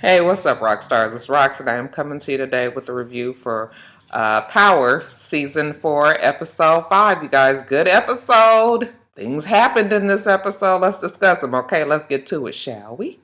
Hey, what's up, Roxstars? It's Rox, and I am coming to you today with a review for Power Season 4, Episode 5. You guys, good episode. Things happened in this episode. Let's discuss them. Okay, let's get to it, shall we?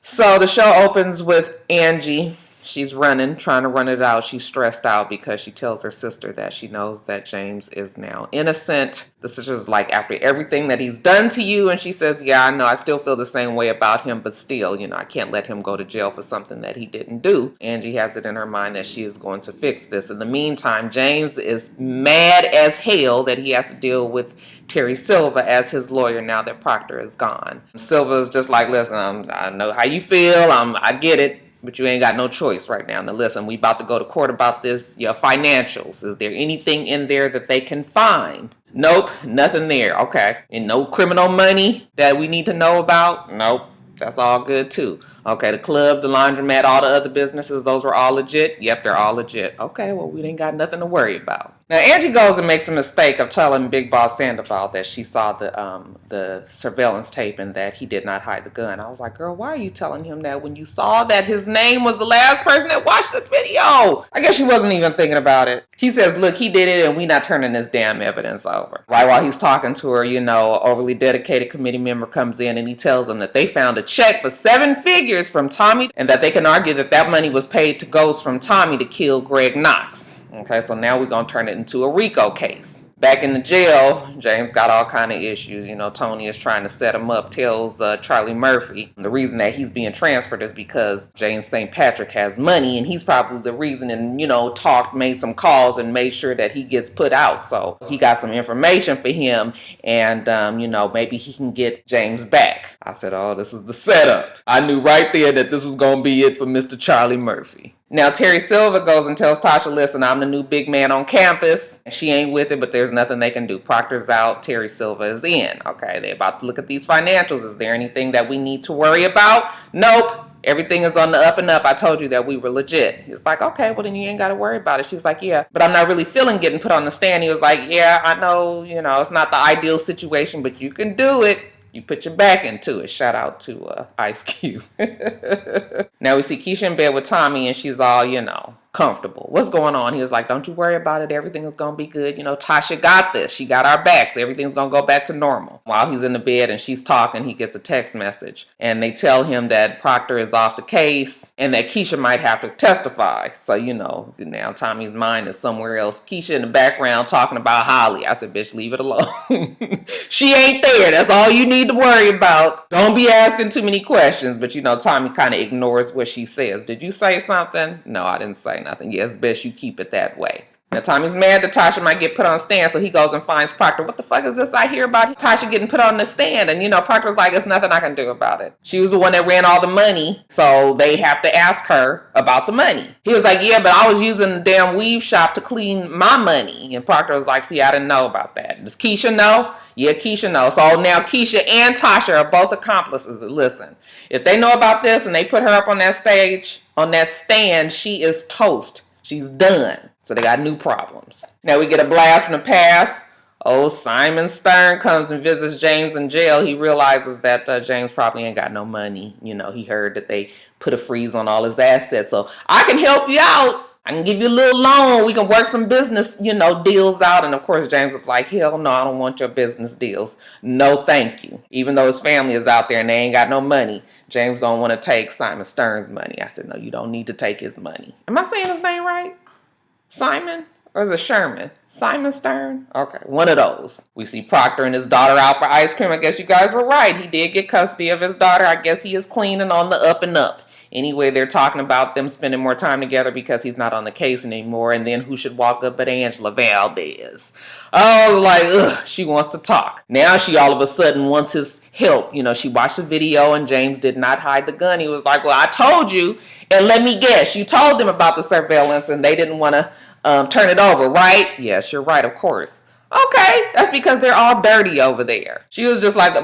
So the show opens with Angie. She's running, trying to run it out. She's stressed out because she tells her sister that she knows that James is now innocent. The sister's like, after everything that he's done to you, and she says, yeah, I know, I still feel the same way about him, but still, I can't let him go to jail for something that he didn't do. Angie has it in her mind that she is going to fix this. In the meantime, James is mad as hell that he has to deal with Terry Silva as his lawyer now that Proctor is gone. Silva is just like, listen, I know how you feel, I get it. But you ain't got no choice right now. Now listen, we about to go to court about this, your financials. Is there anything in there that they can find? Nope, nothing there. Okay. And no criminal money that we need to know about? Nope. That's all good too. Okay, the club, the laundromat, all the other businesses, those were all legit? Yep, they're all legit. Okay, well, we ain't got nothing to worry about. Now, Angie goes and makes a mistake of telling Big Boss Sandoval that she saw the surveillance tape and that he did not hide the gun. I was like, girl, why are you telling him that when you saw that his name was the last person that watched the video? I guess she wasn't even thinking about it. He says, look, he did it and we not turning this damn evidence over. Right while he's talking to her, overly dedicated committee member comes in and he tells them that they found a check for 7 figures from Tommy and that they can argue that that money was paid to Ghost from Tommy to kill Greg Knox. Okay, so now we're going to turn it into a RICO case. Back in the jail, James got all kind of issues. Tony is trying to set him up, tells Charlie Murphy the reason that he's being transferred is because James St. Patrick has money, and he's probably the reason, and, made some calls and made sure that he gets put out. So he got some information for him, and, maybe he can get James back. I said, oh, this is the setup. I knew right there that this was going to be it for Mr. Charlie Murphy. Now, Terry Silva goes and tells Tasha, listen, I'm the new big man on campus. She ain't with it, but there's nothing they can do. Proctor's out. Terry Silva is in. Okay, they're about to look at these financials. Is there anything that we need to worry about? Nope. Everything is on the up and up. I told you that we were legit. He's like, okay, well, then you ain't got to worry about it. She's like, yeah, but I'm not really feeling getting put on the stand. He was like, yeah, I know, it's not the ideal situation, but you can do it. You put your back into it. Shout out to Ice Cube. Now we see Keisha in bed with Tommy and she's all, comfortable. What's going on? He was like, don't you worry about it. Everything is going to be good. Tasha got this. She got our backs. Everything's going to go back to normal. While he's in the bed and she's talking, he gets a text message. And they tell him that Proctor is off the case and that Keisha might have to testify. So, now Tommy's mind is somewhere else. Keisha in the background talking about Holly. I said, bitch, leave it alone. She ain't there. That's all you need to worry about. Don't be asking too many questions. But, Tommy kind of ignores what she says. Did you say something? No, I didn't say nothing. Yes, best you keep it that way. Now, Tommy's mad that Tasha might get put on stand, so he goes and finds Proctor. What the fuck is this I hear about Tasha getting put on the stand? And, Proctor's like, there's nothing I can do about it. She was the one that ran all the money, so they have to ask her about the money. He was like, yeah, but I was using the damn weave shop to clean my money. And Proctor was like, see, I didn't know about that. Does Keisha know? Yeah, Keisha knows. So now Keisha and Tasha are both accomplices. Listen, if they know about this and they put her up on that stage, on that stand, she is toast. She's done. So they got new problems. Now we get a blast from the past. Oh, Simon Stern comes and visits James in jail. He realizes that James probably ain't got no money. He heard that they put a freeze on all his assets. So I can help you out. I can give you a little loan. We can work some business, deals out. And of course, James was like, hell no, I don't want your business deals. No, thank you. Even though his family is out there and they ain't got no money, James don't want to take Simon Stern's money. I said, no, you don't need to take his money. Am I saying his name right? Simon? Or is it Sherman? Simon Stern? Okay, one of those. We see Proctor and his daughter out for ice cream. I guess you guys were right. He did get custody of his daughter. I guess he is cleaning on the up and up. Anyway, they're talking about them spending more time together because he's not on the case anymore. And then who should walk up but Angela Valdez? Oh, like, ugh, she wants to talk. Now she all of a sudden wants his help. She watched the video and James did not hide the gun. He was like, well, I told you. And let me guess, you told them about the surveillance and they didn't want to turn it over, right? Yes, you're right, of course. Okay, that's because they're all dirty over there. She was just like,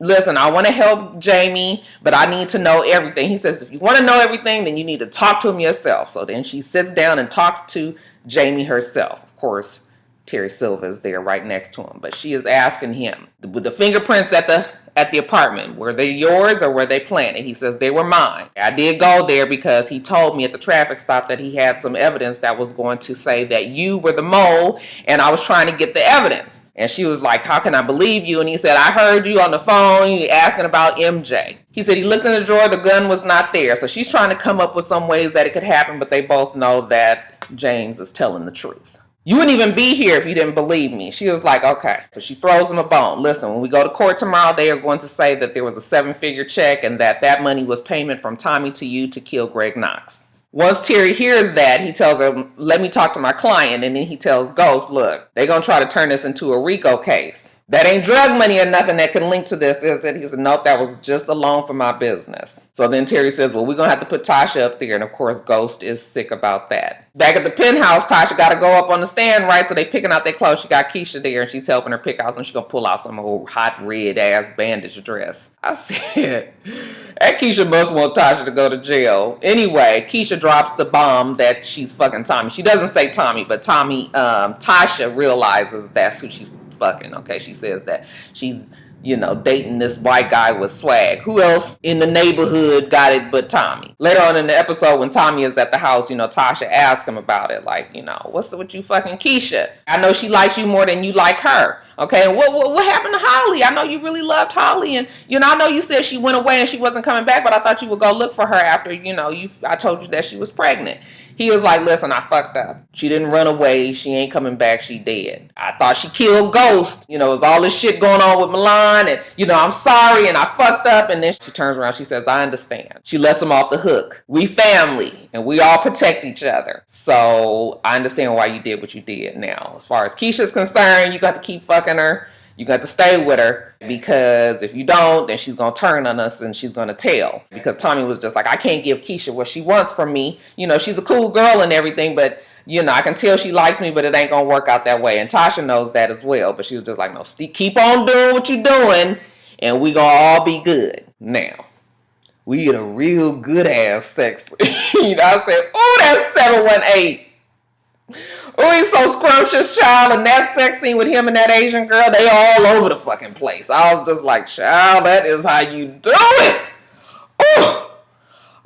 listen, I want to help Jamie, but I need to know everything. He says, if you want to know everything, then you need to talk to him yourself. So then she sits down and talks to Jamie herself. Of course, Terry Silva is there right next to him, but she is asking him with the fingerprints at at the apartment. Were they yours or were they planted? He says they were mine. I did go there because he told me at the traffic stop that he had some evidence that was going to say that you were the mole, and I was trying to get the evidence. And she was like, how can I believe you? And he said, I heard you on the phone, you asking about MJ. He said he looked in the drawer, the gun was not there. So she's trying to come up with some ways that it could happen, but they both know that James is telling the truth. You wouldn't even be here if you didn't believe me. She was like, okay. So she throws him a bone. Listen, when we go to court tomorrow, they are going to say that there was a 7-figure check and that money was payment from Tommy to you to kill Greg Knox. Once Terry hears that, he tells her, let me talk to my client. And then he tells Ghost, look, they're going to try to turn this into a RICO case. That ain't drug money or nothing that can link to this, is it? He said, nope, that was just a loan for my business. So then Terry says, well, we're going to have to put Tasha up there. And of course, Ghost is sick about that. Back at the penthouse, Tasha got to go up on the stand, right? So they picking out their clothes. She got Keisha there and she's helping her pick out some. She's going to pull out some old hot red ass bandage dress. I said, that Keisha must want Tasha to go to jail. Anyway, Keisha drops the bomb that she's fucking Tommy. She doesn't say Tommy, but Tasha realizes that's who she's fucking. Okay, she says that she's, dating this white guy with swag. Who else in the neighborhood got it but Tommy? Later on in the episode, when Tommy is at the house, Tasha asks him about it. Like, what's with you fucking Keisha? I know she likes you more than you like her. Okay, and what happened to Holly? I know you really loved Holly, and I know you said she went away and she wasn't coming back, but I thought you would go look for her after, I told you that she was pregnant. He was like, listen, I fucked up. She didn't run away. She ain't coming back. She dead. I thought she killed Ghost. It was all this shit going on with Milan, and, I'm sorry, and I fucked up. And then she turns around. She says, I understand. She lets him off the hook. We family, and we all protect each other. So I understand why you did what you did. Now, as far as Keisha's concerned, you got to keep fucking her. You got to stay with her, because if you don't, then she's going to turn on us and she's going to tell. Because Tommy was just like, I can't give Keisha what she wants from me. She's a cool girl and everything, but, I can tell she likes me, but it ain't going to work out that way. And Tasha knows that as well. But she was just like, no, keep on doing what you're doing and we going to all be good. Now, we get a real good ass sex. I said, oh, that's 718. Oh, he's so scrumptious, child. And that sex scene with him and that Asian girl, they all over the fucking place. I was just like, child, that is how you do it.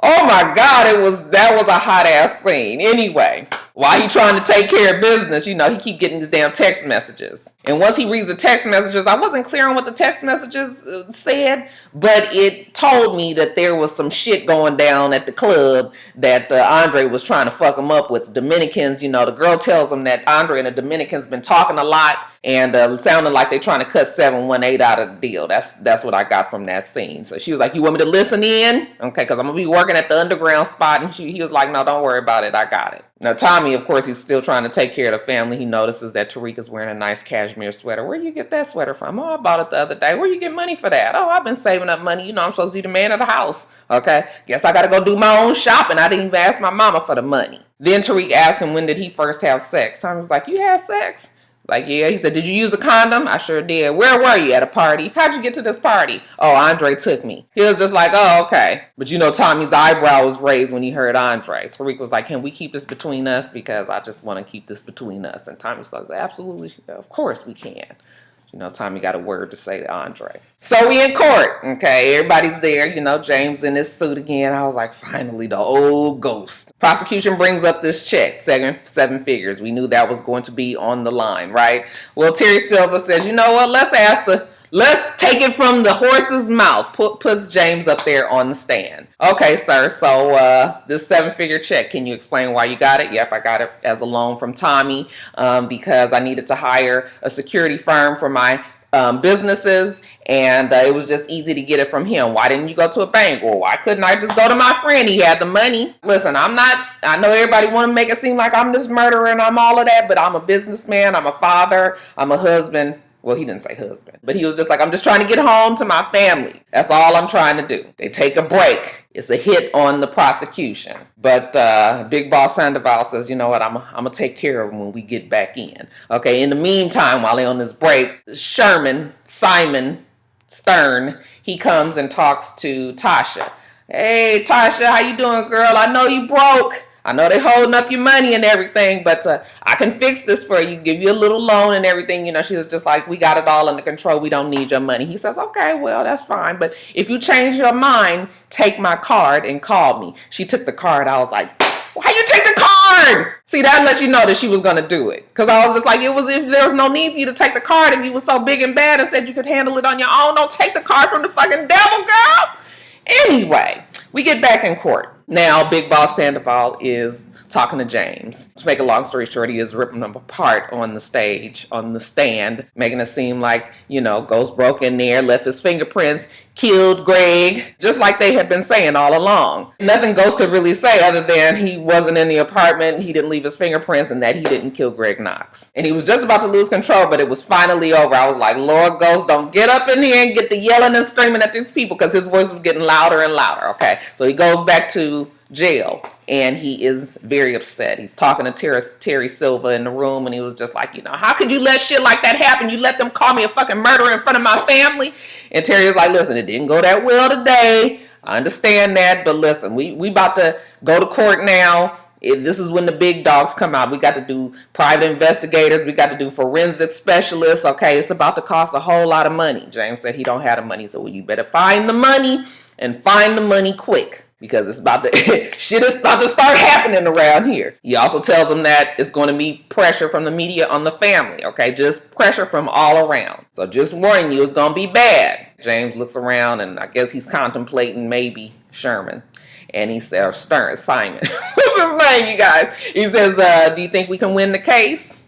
Oh my God, that was a hot ass scene. Anyway, while he trying to take care of business, he keep getting these damn text messages. And once he reads the text messages, I wasn't clear on what the text messages said, but it told me that there was some shit going down at the club that Andre was trying to fuck him up with. The Dominicans, the girl tells him that Andre and the Dominicans been talking a lot and sounding like they're trying to cut 718 out of the deal. That's what I got from that scene. So she was like, you want me to listen in? Okay, because I'm going to be working at the underground spot. And he was like, no, don't worry about it. I got it. Now, Tommy, of course, he's still trying to take care of the family. He notices that Tariq's wearing a nice cashmere sweater. Where you get that sweater from? Oh, I bought it the other day. Where you get money for that? Oh, I've been saving up money. I'm supposed to be the man of the house. Okay, guess I got to go do my own shopping. I didn't even ask my mama for the money. Then Tariq asked him, when did he first have sex? Tommy was like, you had sex? Like, yeah. He said, did you use a condom? I sure did. Where were you? At a party? How'd you get to this party? Oh, Andre took me. He was just like, oh, okay. But Tommy's eyebrow was raised when he heard Andre. Tariq was like, can we keep this between us? Because I just want to keep this between us. And Tommy was like, absolutely. Of course we can. Tommy got a word to say to Andre. So we in court. Okay, everybody's there. James in his suit again. I was like, finally, the old Ghost. Prosecution brings up this check, seven figures. We knew that was going to be on the line, right? Well, Terry Silver says, you know what? Let's take it from the horse's mouth. Puts James up there on the stand. Okay, sir. So this 7-figure check, can you explain why you got it? Yep, I got it as a loan from Tommy because I needed to hire a security firm for my businesses, and it was just easy to get it from him. Why didn't you go to a bank? Or why couldn't I just go to my friend? He had the money. Listen, I know everybody want to make it seem like I'm this murderer and I'm all of that, but I'm a businessman, I'm a father, I'm a husband. Well, he didn't say husband, but he was just like, I'm just trying to get home to my family. That's all I'm trying to do. They take a break. It's a hit on the prosecution. But Big Boss Sandoval says, you know what, I'm going to take care of him when we get back in. Okay, in the meantime, while they're on this break, Simon Stern, he comes and talks to Tasha. Hey, Tasha, how you doing, girl? I know you broke. I know they holding up your money and everything, but I can fix this for you, give you a little loan and everything. You know, she was just like, we got it all under control. We don't need your money. He says, okay, well, that's fine. But if you change your mind, take my card and call me. She took the card. I was like, why you take the card? See, that lets you know that she was going to do it. Because I was just like, if there was no need for you to take the card if you were so big and bad and said you could handle it on your own. Don't take the card from the fucking devil, girl. Anyway, we get back in court. Now, Big Boss Sandoval is talking to James. To make a long story short, he is ripping them apart on the stage, on the stand, making it seem like, you know, Ghost broke in there, left his fingerprints, killed Greg, just like they had been saying all along. Nothing Ghost could really say other than he wasn't in the apartment, he didn't leave his fingerprints, and that he didn't kill Greg Knox. And he was just about to lose control, but it was finally over. I was like, Lord Ghost, don't get up in here and get the yelling and screaming at these people, because his voice was getting louder and louder, okay? So he goes back to jail, and he is very upset. He's talking to Terry Silva in the room, and he was just like, you know, how could you let shit like that happen? You let them call me a fucking murderer in front of my family? And Terry is like, listen, it didn't go that well today. I understand that, but listen, we about to go to court now. This is when the big dogs come out. We got to do private investigators. We got to do forensic specialists. Okay, it's about to cost a whole lot of money. James said he don't have the money, so well, you better find the money, and find the money quick. Because it's about to, shit is about to start happening around here. He also tells them that it's going to be pressure from the media on the family, okay? Just pressure from all around. So just warning you, it's going to be bad. James looks around, and I guess he's contemplating maybe Sherman. And he says, Simon. What's his name, you guys? He says, do you think we can win the case?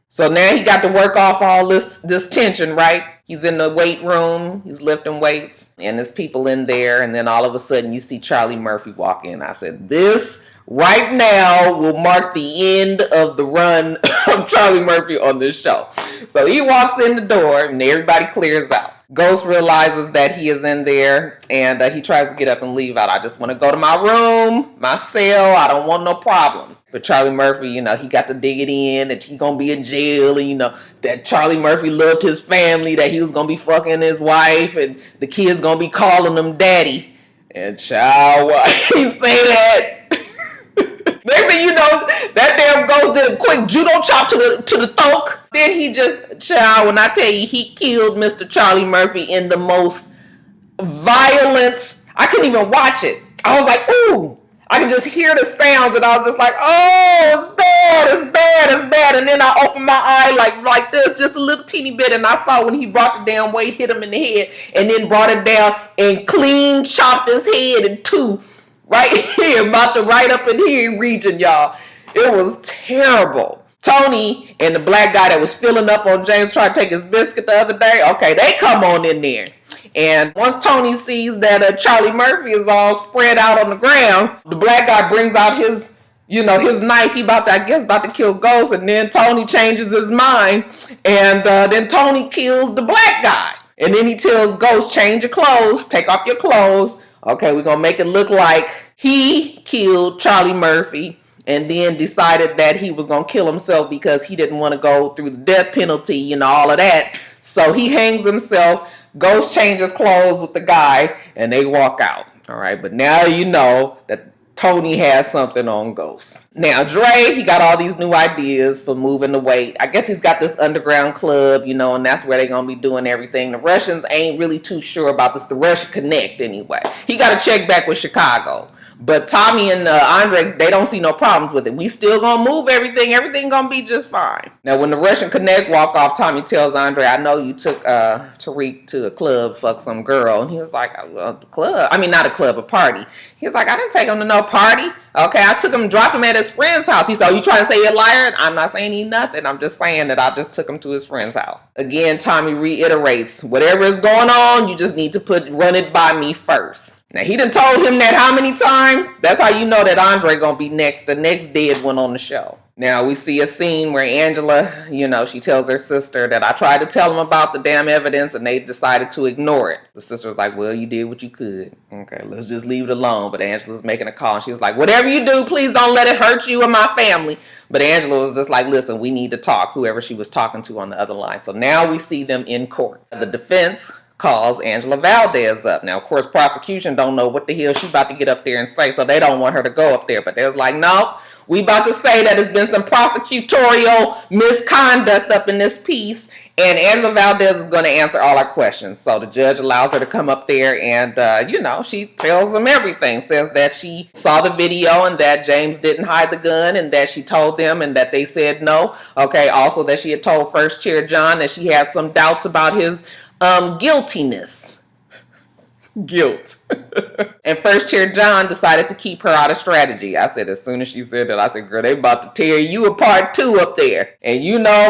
So now he got to work off all this tension, right? He's in the weight room, he's lifting weights, and there's people in there, and then all of a sudden you see Charlie Murphy walk in. I said, this right now will mark the end of the run of Charlie Murphy on this show. So he walks in the door, and everybody clears out. Ghost realizes that he is in there, and he tries to get up and leave out. I just want to go to my room, my cell. I don't want no problems. But Charlie Murphy, you know, he got to dig it in that he gonna be in jail, and you know that Charlie Murphy loved his family, that he was gonna be fucking his wife, and the kids gonna be calling him daddy. And child, why he say that? Next thing you know, that damn Ghost did a quick judo chop to the throat. Then he just, child, when I tell you, he killed Mr. Charlie Murphy in the most violent. I couldn't even watch it. I was like, ooh. I could just hear the sounds, and I was just like, oh, it's bad, it's bad, it's bad. And then I opened my eye like this, just a little teeny bit, and I saw when he brought the damn weight, hit him in the head, and then brought it down and clean chopped his head in two. Right here, about the right up in here region, y'all. It was terrible. Tony and the black guy that was filling up on James trying to take his biscuit the other day, okay, they come on in there. And once Tony sees that Charlie Murphy is all spread out on the ground, the black guy brings out his knife. He about to kill Ghost, and then Tony changes his mind, and then Tony kills the black guy. And then he tells Ghost, change your clothes, take off your clothes. Okay, we're going to make it look like he killed Charlie Murphy, and then decided that he was going to kill himself because he didn't want to go through the death penalty and all of that. So he hangs himself. Ghost changes clothes with the guy, and they walk out. All right, but now you know that Tony has something on Ghost. Now, Dre, he got all these new ideas for moving the weight. I guess he's got this underground club, and that's where they're going to be doing everything. The Russians ain't really too sure about this. The Russian Connect, anyway. He got to check back with Chicago. But Tommy and Andre, they don't see no problems with it. We still gonna move everything. Everything gonna be just fine. Now, when the Russian Connect walk off, Tommy tells Andre, I know you took Tariq to a club, fuck some girl. And he was like, well, the club? I mean, not a club, a party. He was like, I didn't take him to no party. Okay, I took him, dropped him at his friend's house. He said, you trying to say you're a liar? I'm not saying he nothing. I'm just saying that I just took him to his friend's house. Again, Tommy reiterates, whatever is going on, you just need to run it by me first. Now, he done told him that how many times? That's how you know that Andre gonna be the next dead one on the show. Now, we see a scene where Angela, she tells her sister that I tried to tell them about the damn evidence, and they decided to ignore it. The sister was like, well, you did what you could. Okay, let's just leave it alone. But Angela's making a call, and she was like, whatever you do, please don't let it hurt you and my family. But Angela was just like, listen, we need to talk, whoever she was talking to on the other line. So now we see them in court. The defense calls Angela Valdez up. Now, of course, prosecution don't know what the hell she about to get up there and say, so they don't want her to go up there. But they was like, nope, we about to say that there's been some prosecutorial misconduct up in this piece, and Angela Valdez is going to answer all our questions. So the judge allows her to come up there and, she tells them everything. Says that she saw the video and that James didn't hide the gun and that she told them and that they said no. Okay, also that she had told First Chair John that she had some doubts about his guiltiness. Guilt. And First Chair John decided to keep her out of strategy. I said, as soon as she said that, I said, girl, they about to tear you apart too up there. And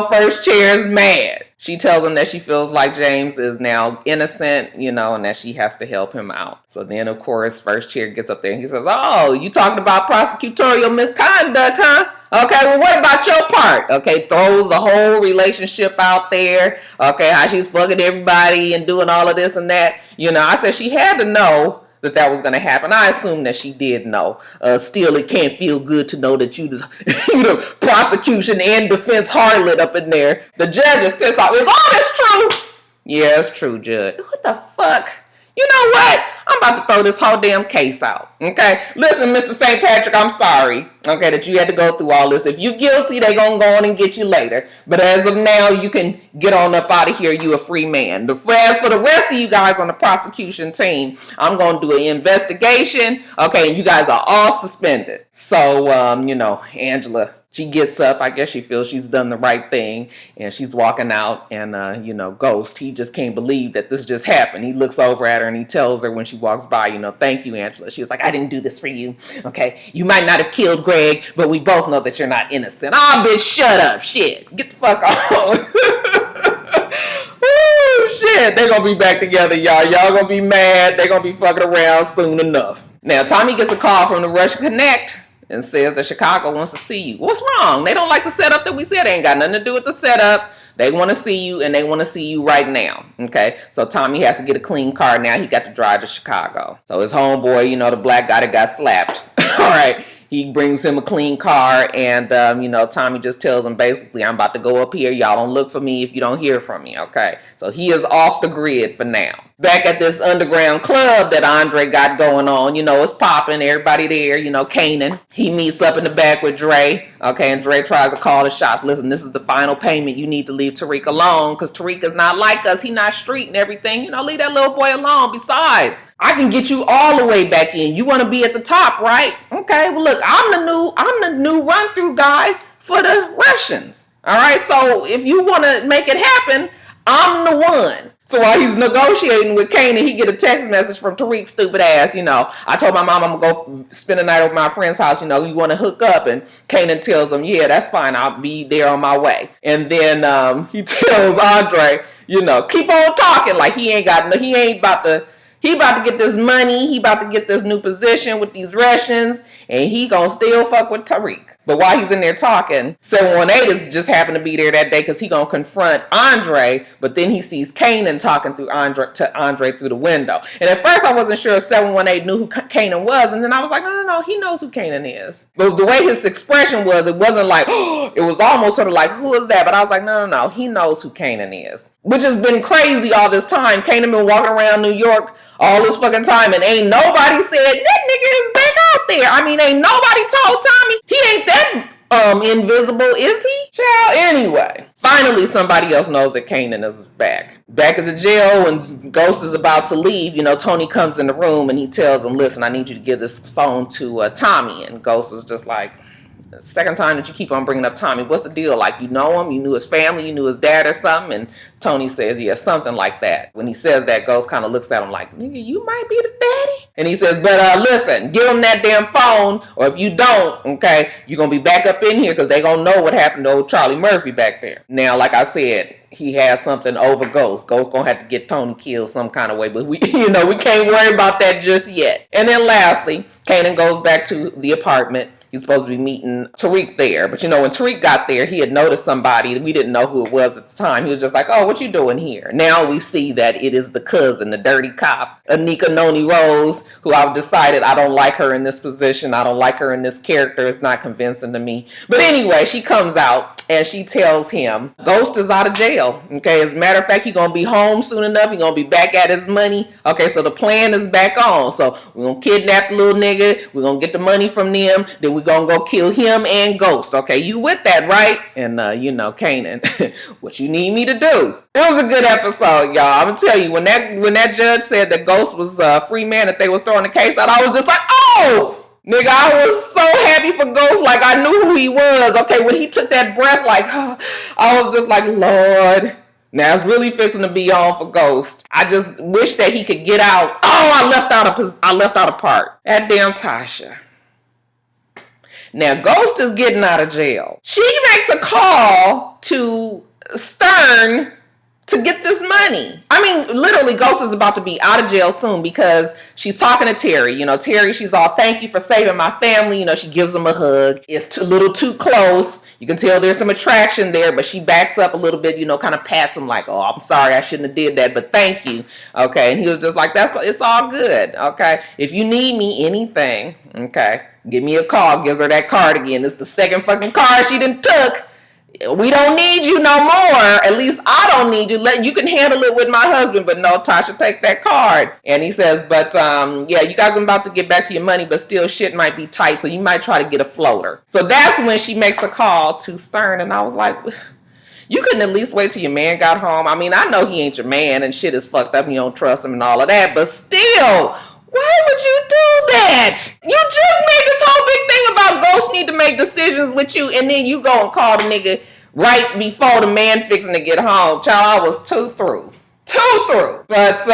First Chair is mad. She tells him that she feels like James is now innocent, and that she has to help him out. So then, of course, First Chair gets up there and he says, oh, you talking about prosecutorial misconduct, huh? Okay, well, what about your part? Okay, throws the whole relationship out there. Okay, how she's fucking everybody and doing all of this and that. I said she had to know that was going to happen. I assume that she did know. Still, it can't feel good to know that you the prosecution and defense harlot up in there. The judge is pissed off. Is all this true? Yeah, it's true, Judge. What the fuck? You know what? I'm about to throw this whole damn case out. Okay? Listen, Mr. St. Patrick, I'm sorry. Okay, that you had to go through all this. If you're guilty, they gonna go on and get you later. But as of now, you can get on up out of here. You a free man. As for the rest of you guys on the prosecution team, I'm gonna do an investigation. Okay, and you guys are all suspended. So, Angela, she gets up. I guess she feels she's done the right thing. And she's walking out. And, Ghost, he just can't believe that this just happened. He looks over at her and he tells her when she walks by, thank you, Angela. She was like, I didn't do this for you. Okay? You might not have killed Greg, but we both know that you're not innocent. Oh, bitch, shut up. Shit. Get the fuck on. Woo, shit. They're going to be back together, y'all. Y'all going to be mad. They're going to be fucking around soon enough. Now, Tommy gets a call from the reconnect and says that Chicago wants to see you. What's wrong? They don't like the setup that we said. They ain't got nothing to do with the setup. They want to see you, and they want to see you right now. Okay? So Tommy has to get a clean car now. He got to drive to Chicago. So his homeboy, the black guy that got slapped. All right. He brings him a clean car, and, Tommy just tells him, basically, I'm about to go up here. Y'all don't look for me if you don't hear from me, okay? So he is off the grid for now. Back at this underground club that Andre got going on, it's popping, everybody there, Kanan. He meets up in the back with Dre, okay, and Dre tries to call the shots. Listen, this is the final payment. You need to leave Tariq alone, because Tariq is not like us. He not street and everything. Leave that little boy alone. Besides, I can get you all the way back in. You want to be at the top, right? Okay, well, look, I'm the new run-through guy for the Russians. All right, so if you want to make it happen, I'm the one. So while he's negotiating with Kanan, he get a text message from Tariq's stupid ass, I told my mom I'm going to go spend the night over my friend's house, you want to hook up. And Kanan tells him, yeah, that's fine. I'll be there on my way. And then he tells Andre, keep on talking like he about to get this money. He about to get this new position with these Russians. And he gonna still fuck with Tariq. But while he's in there talking, 718 is just happened to be there that day because he gonna confront Andre. But then he sees Kanan talking to Andre through the window. And at first I wasn't sure if 718 knew who Kanan was. And then I was like, no, he knows who Kanan is. But the way his expression was, it wasn't like, it was almost sort of like, who is that? But I was like, no, he knows who Kanan is. Which has been crazy all this time. Kanan been walking around New York all this fucking time and ain't nobody said that nigga is back out there. I mean, ain't nobody told Tommy he ain't that invisible, is he? Child, anyway. Finally, somebody else knows that Kanan is back. Back at the jail, when Ghost is about to leave, Tony comes in the room and he tells him, listen, I need you to give this phone to Tommy. And Ghost is just like, the second time that you keep on bringing up Tommy, what's the deal? Like, you know him, you knew his family, you knew his dad or something? And Tony says, yeah, something like that. When he says that, Ghost kind of looks at him like, nigga, you might be the daddy? And he says, but listen, give him that damn phone, or if you don't, okay, you're going to be back up in here because they going to know what happened to old Charlie Murphy back there. Now, like I said, he has something over Ghost. Ghost going to have to get Tony killed some kind of way, but we can't worry about that just yet. And then lastly, Kanan goes back to the apartment. He's supposed to be meeting Tariq there. But, you know, when Tariq got there, he had noticed somebody. We didn't know who it was at the time. He was just like, oh, what you doing here? Now we see that it is the cousin, the dirty cop, Anika Noni Rose, who I've decided I don't like her in this position. I don't like her in this character. It's not convincing to me. But anyway, she comes out and she tells him Ghost is out of jail. Okay, as a matter of fact, he's going to be home soon enough. He's going to be back at his money. Okay, so the plan is back on. So we're going to kidnap the little nigga. We're going to get the money from them. Then we're going to go kill him and Ghost. Okay, you with that, right? And, you know, Kanan, what you need me to do? It was a good episode, y'all. I'm going to tell you, when that judge said that Ghost was a free man, that they was throwing the case out, I was just like, oh! Nigga, I was so happy for Ghost, like I knew who he was. Okay, when he took that breath, like, I was just like, Lord, now it's really fixing to be on for Ghost. I just wish that he could get out. Oh, I left out a part. That damn Tasha. Now, Ghost is getting out of jail. She makes a call to Stern to get this money. I mean, literally, Ghost is about to be out of jail soon because she's talking to Terry. You know, Terry, she's all, thank you for saving my family. You know, she gives him a hug. It's a little too close. You can tell there's some attraction there, but she backs up a little bit, you know, kind of pats him like, oh, I'm sorry, I shouldn't have did that, but thank you. Okay, and he was just like, it's all good. Okay, if you need me, anything, okay, give me a call. Gives her that card again. It's the second fucking card she done took. We don't need you no more. At least I don't need you. You can handle it with my husband, but no, Tasha, take that card. And he says, but yeah, you guys are about to get back to your money, but still shit might be tight, so you might try to get a floater. So that's when she makes a call to Stern, and I was like, you couldn't at least wait till your man got home. I mean, I know he ain't your man and shit is fucked up and you don't trust him and all of that, but still, why would you do that? You just made this whole big thing about Ghost need to make decisions with you, and then you go and call the nigga right before the man fixing to get home. Child, I was too through. But,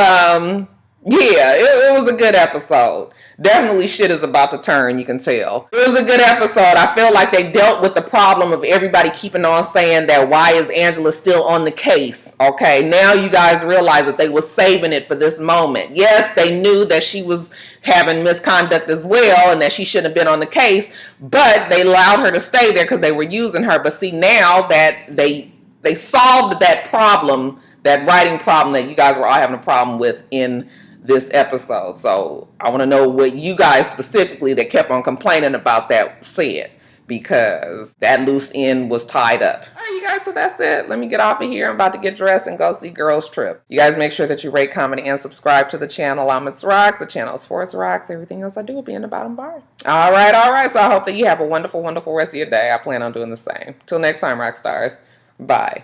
yeah, it was a good episode. Definitely shit is about to turn, you can tell. It was a good episode. I feel like they dealt with the problem of everybody keeping on saying that why is Angela still on the case? Okay, now you guys realize that they were saving it for this moment. Yes, they knew that she was having misconduct as well and that she shouldn't have been on the case, but they allowed her to stay there because they were using her. But see, now that they solved that problem, that writing problem that you guys were all having a problem with in this episode. So I want to know what you guys specifically that kept on complaining about that said, because that loose end was tied up. All right, you guys, so that's it. Let me get off of here. I'm about to get dressed and go see Girls Trip. You guys make sure that you rate, comment, and subscribe to the channel. I'm itsrox. The channel is for itsrox. Everything else I do will be in the bottom bar. All right. So I hope that you have a wonderful, wonderful rest of your day. I plan on doing the same. Till next time, Roxstars. Bye.